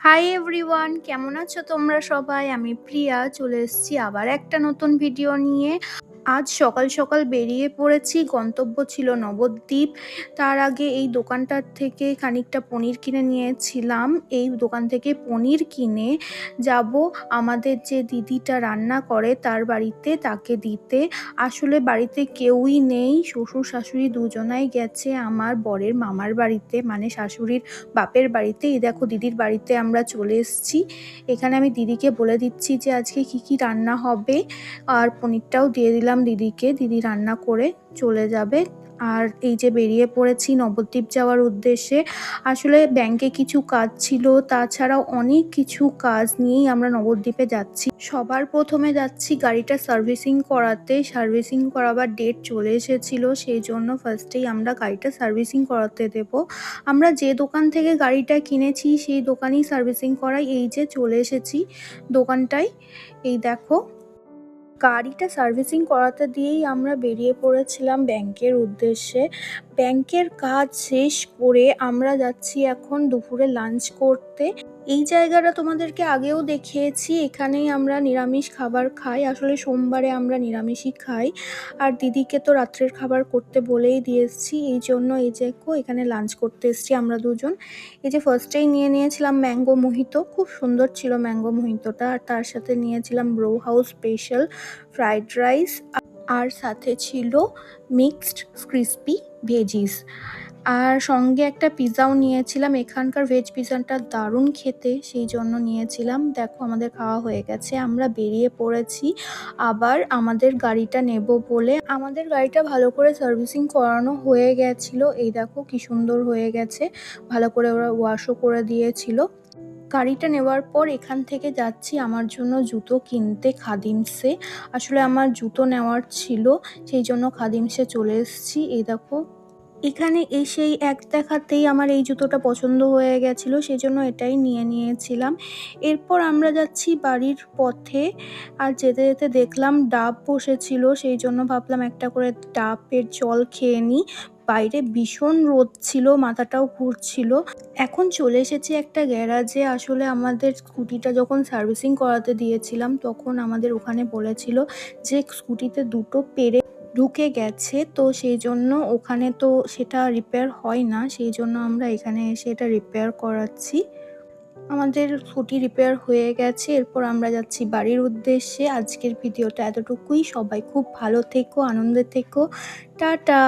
Hi everyone, কেমন আছো তোমরা সবাই? আমি প্রিয়া চলে এসেছি আবার একটা নতুন ভিডিও নিয়ে। আজ সকাল সকাল বেরিয়ে পড়েছি, গন্তব্য ছিল নবদ্বীপ। তার আগে এই দোকানটার থেকে খানিকটা পনির কিনে নিয়েছিলাম। এই দোকান থেকে পনির কিনে যাব আমাদের যে দিদিটা রান্না করে তার বাড়িতে, তাকে দিতে। আসলে বাড়িতে কেউই নেই, শ্বশুর শাশুড়ি দুজনাই গেছে আমার বরের মামার বাড়িতে, মানে শাশুড়ির বাপের বাড়িতে। এই দেখো দিদির বাড়িতে আমরা চলে এসেছি। এখানে আমি দিদিকে বলে দিচ্ছি যে আজকে কি কি রান্না হবে, আর পনিরটাও দিয়ে দিলাম দিদিকে। দিদি রান্না করে চলে যাবে। আর এই যে বেরিয়ে পড়েছি নবদ্বীপ যাওয়ার উদ্দেশ্যে। আসলে ব্যাংকে কিছু কাজ ছিল, তাছাড়াও অনেক কিছু কাজ নিয়েই আমরা নবদ্বীপে যাচ্ছি। সবার প্রথমে যাচ্ছি গাড়িটা সার্ভিসিং করাতে। সার্ভিসিং করাবার ডেট চলে এসেছিল, সেই জন্য ফার্স্টেই আমরা গাড়িটা সার্ভিসিং করাতে দেব। আমরা যে দোকান থেকে গাড়িটা কিনেছি সেই দোকানেই সার্ভিসিং করাই। এই যে চলে এসেছি দোকানটায়, এই দেখো। গাড়িটা সার্ভিসিং করাতে দিয়েই আমরা বেরিয়ে পড়েছিলাম ব্যাংকের উদ্দেশ্যে। ব্যাংকের কাজ শেষ করে আমরা যাচ্ছি এখন দুপুরে লাঞ্চ করতে। এই জায়গাটা তোমাদেরকে আগেও দেখিয়েছি, এখানেই আমরা নিরামিষ খাবার খাই। আসলে সোমবারে আমরা নিরামিষই খাই। আর দিদিকে তো রাত্রের খাবার করতে বলেই দিয়ে এসেছি, এই জন্য এই যে এখানে লাঞ্চ করতে এসেছি আমরা দুজন। এই যে ফার্স্টেই নিয়ে নিয়েছিলাম ম্যাঙ্গো মোহিতো, খুব সুন্দর ছিল ম্যাঙ্গো মোহিতোটা। আর তার সাথে নিয়েছিলাম bro house special fried rice, আর সাথে ছিল মিক্সড ক্রিস্পি ভেজিস, আর সঙ্গে একটা পিৎজাও নিয়েছিলাম। এখানকার ভেজ পিৎজাটা দারুণ খেতে, সেই জন্য নিয়েছিলাম। দেখো আমাদের খাওয়া হয়ে গেছে, আমরা বেরিয়ে পড়েছি আবার আমাদের গাড়িটা নেব বলে। আমাদের গাড়িটা ভালো করে সার্ভিসিং করানো হয়ে গেছিল। এই দেখো কি সুন্দর হয়ে গেছে, ভালো করে ওরা ওয়াশও করে দিয়েছিল। গাড়িটা নেওয়ার পর এখান থেকে যাচ্ছি আমার জন্য জুতো কিনতে খাদিমসে। আসলে আমার জুতো নেওয়ার ছিল, সেই জন্য খাদিমসে চলে এসেছি। এই দেখো এখানে এসেই এক দেখাতেই আমার এই জুতোটা পছন্দ হয়ে গেছিলো, সেই জন্য এটাই নিয়ে নিয়েছিলাম। এরপর আমরা যাচ্ছি বাড়ির পথে, আর যেতে যেতে দেখলাম ডাব বসেছিল, সেই জন্য ভাবলাম একটা করে ডাবের জল খেয়ে নিই। বাইরে ভীষণ রোদ ছিল, মাথাটাও ঘুরছিল। এখন চলে এসেছি একটা গ্যারাজে। আসলে আমাদের স্কুটিটা যখন সার্ভিসিং করাতে দিয়েছিলাম তখন আমাদের ওখানে বলেছিল যে স্কুটিতে দুটো পেরে ঢুকে গেছে, তো সেই জন্য ওখানে তো সেটা রিপেয়ার হয় না, সেই জন্য আমরা এখানে এসে এটা রিপেয়ার করাচ্ছি। আমাদের স্কুটি রিপেয়ার হয়ে গেছে। এরপর আমরা যাচ্ছি বাড়ির উদ্দেশ্যে। আজকের ভিডিওটা এতটুকুই। সবাই খুব ভালো থেকো, আনন্দে থেকো, টাটা।